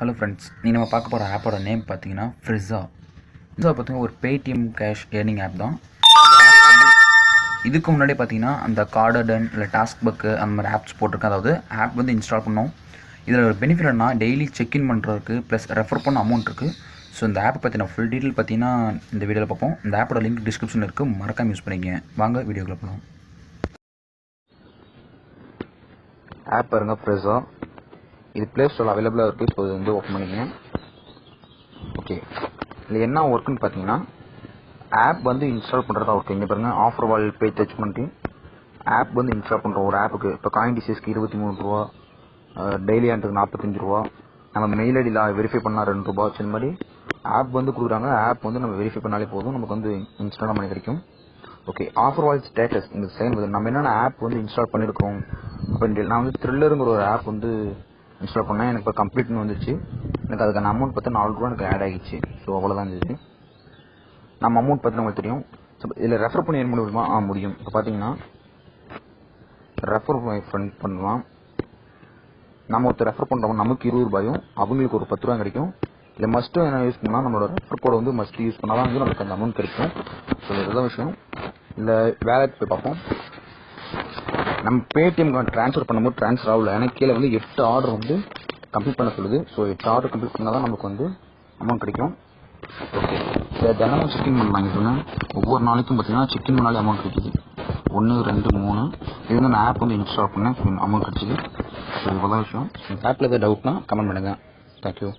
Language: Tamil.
ஹலோ ஃப்ரெண்ட்ஸ், நீ நம்ம பார்க்க போகிற ஆப்போட நேம் பார்த்தீங்கன்னா ஃப்ரிஸா. ஃப்ரிஸா பார்த்தீங்கன்னா ஒரு பேடிஎம் கேஷ் ஏர்னிங் ஆப் தான். இதுக்கு முன்னாடி பார்த்தீங்கன்னா அந்த கார்டன் இல்லை டாஸ்க் பக்கு அந்த மாதிரி ஆப்ஸ் போட்டிருக்கேன். அதாவது ஆப் வந்து இன்ஸ்டால் பண்ணோம். இதில் ஒரு பெனிஃபிட் என்ன, டெய்லி செக்இன் பண்ணுறதுக்கு ப்ளஸ் ரெஃபர் பண்ண அமௌண்ட் இருக்குது. ஸோ இந்த ஆப்பை பற்றின ஃபுல் டீட்டெயில் பார்த்தீங்கன்னா இந்த வீடியோவில் பார்ப்போம். இந்த ஆப்போட லிங்க் டிஸ்கிரிப்ஷனில் இருக்குது, மறக்காமல் யூஸ் பண்ணிக்கங்க. வாங்க வீடியோக்குள்ள போகலாம். ஆப் பாருங்க, ஃப்ரிஸா. இது ப்ளே ஸ்டோரில் அவைலபிளாக இருக்குது. ஸோ இது வந்து ஓப்பன் பண்ணிக்கங்க. ஓகே, இதில் என்ன ஒர்க்குன்னு பார்த்தீங்கன்னா ஆப் வந்து இன்ஸ்டால் பண்ணுறதா ஒர்க்கு. இங்கே பாருங்கள், ஆஃபர் வால் பேஜ் டச் பண்ணிட்டு ஆப் வந்து இன்ஸ்டால் பண்ணுறோம். ஒரு ஆப்புக்கு இப்போ காயின் டிசைஸ்க்கு 23 ரூபா, டெய்லி ஆண்டுக்கு 45 ரூபா, நம்ம மெயில் ஐடியில் வெரிஃபை பண்ணால் 2 ரூபா. இந்த மாதிரி ஆப் வந்து கொடுக்குறாங்க. ஆப் வந்து நம்ம வெரிஃபை பண்ணாலே போதும், நமக்கு வந்து இன்ஸ்டால் பண்ணி கிடைக்கும். ஓகே, ஆஃபர் வால் ஸ்டேட்டஸ் இந்த சேர்ந்து நம்ம என்னென்ன ஆப் வந்து இன்ஸ்டால் பண்ணியிருக்கோம் அப்படின்னு. நான் வந்து த்ரில்லருங்கிற ஒரு ஆப் வந்து இன்ஸ்டால் பண்ணேன். எனக்கு இப்போ கம்ப்ளீட்னு வந்துச்சு. எனக்கு அதுக்கான அமௌண்ட் பார்த்து 4 ரூபா எனக்கு ஆட் ஆகிடுச்சு. ஸோ அவ்வளோதான் இருந்துச்சு. நம்ம அமௌண்ட் பற்றி நமக்கு தெரியும். இதில் ரெஃபர் பண்ணி ஏன் முடியுமா? முடியும். இப்போ பார்த்தீங்கன்னா ரெஃபர் ஃப்ரெண்ட் பண்ணலாம். நம்ம ஒருத்தர் ரெஃபர் பண்ணுறோம், நமக்கு 20 ரூபாயும் அவங்களுக்கு ஒரு 10 ரூபா கிடைக்கும். இல்லை மஸ்ட்டு என்ன யூஸ் பண்ணால் நம்மளோட ரெஃபர் கோடை வந்து மஸ்ட்டு யூஸ் பண்ணால் தான் வந்து நமக்கு அந்த அமௌண்ட் கிடைக்கும். ஸோ இதுதான் விஷயம். இல்லை வேலட் போய் பார்ப்போம். நம்ம பேடிஎம் ட்ரான்ஸ்ஃபர் பண்ணும்போது ட்ரான்ஸ்ஃபர் ஆகல. எனக்கு கீழே வந்து 8 ஆர்டர் வந்து கம்ப்ளீட் பண்ண சொல்லுது. ஸோ 8 ஆர்டர் கம்ப்ளீட் பண்ணால் தான் நமக்கு வந்து அமௌண்ட் கிடைக்கும். ஓகே, இதை தினமும் செக்இன் பண்ணலாம். சொன்னேன் ஒவ்வொரு நாளைக்கும் பார்த்தீங்கன்னா செக்இன் பண்ணாலே அமௌண்ட் கிடைக்குது. 1 2 3 இது வந்து நான் ஆப் வந்து இன்ஸ்டால் பண்ணேன். அமௌண்ட் கிடைச்சிது. ஸோ இவ்வளோ விஷயம். இந்த ஆப்பில் எதாவது டவுட்னா கமெண்ட் பண்ணுங்கள். தேங்க்யூ.